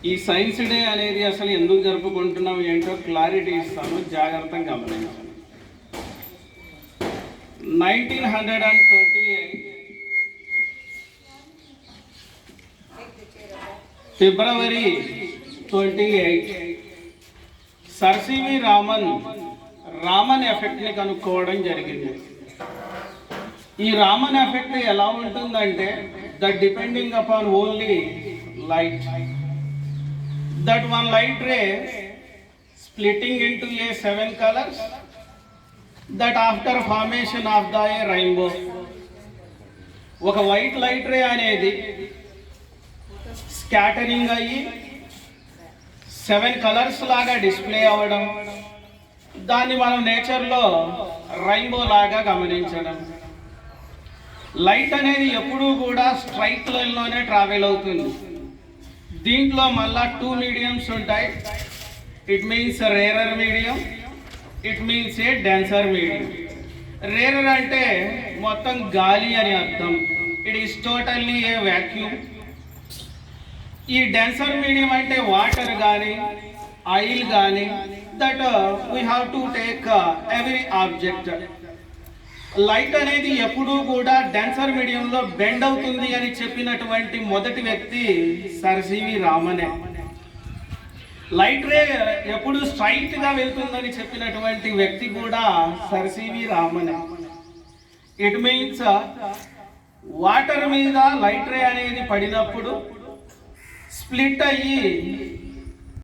ఈ science day అనేది అసలు ఎందుకు జరుపుకుంటున్నాం ఏంటో క్లారిటీ ఇస్తాను, జాగ్రత్తగా గమనించండి. 1928 ఫిబ్రవరి 28 సర్ సివి రామన్ ఎఫెక్ట్ని కనుక్కోవడం జరిగింది. ఈ రామన్ ఎఫెక్ట్ ఎలా ఉంటుందంటే, that depending upon only light, that one light ray splitting into a 7 colors, that after formation of the rainbow, ఒక వైట్ లైట్ రే అనేది స్కాటరింగ్ అయ్యి 7 కలర్స్ లాగా డిస్ప్లే అవ్వడం, దాన్ని మనం నేచర్లో రెయిన్బో లాగా గమనించడం. లైట్ అనేది ఎప్పుడూ కూడా స్ట్రైట్ లైన్లోనే ట్రావెల్ అవుతుంది. దీంట్లో మళ్ళా 2 మీడియంస్ ఉంటాయి. It means rarer medium, it means A denser medium. Rarer అంటే మొత్తం గాలి అని అర్థం. It is totally A vacuum. ఈ డెన్సర్ మీడియం అంటే వాటర్ కానీ ఆయిల్ కానీ, that we have to take every object. Light అనేది ఎప్పుడూ కూడా డెన్సర్ మీడియంలో బెండ్ అవుతుంది అని చెప్పినటువంటి మొదటి వ్యక్తి సర్ సివి రామనే. లైట్ రే ఎప్పుడు స్ట్రైట్ గా వెళ్తుందని చెప్పినటువంటి వ్యక్తి కూడా సర్ సివి రామనే. ఇట్ మీన్స్ వాటర్ మీద లైట్ రే అనేది పడినప్పుడు స్ప్లిట్ అయ్యి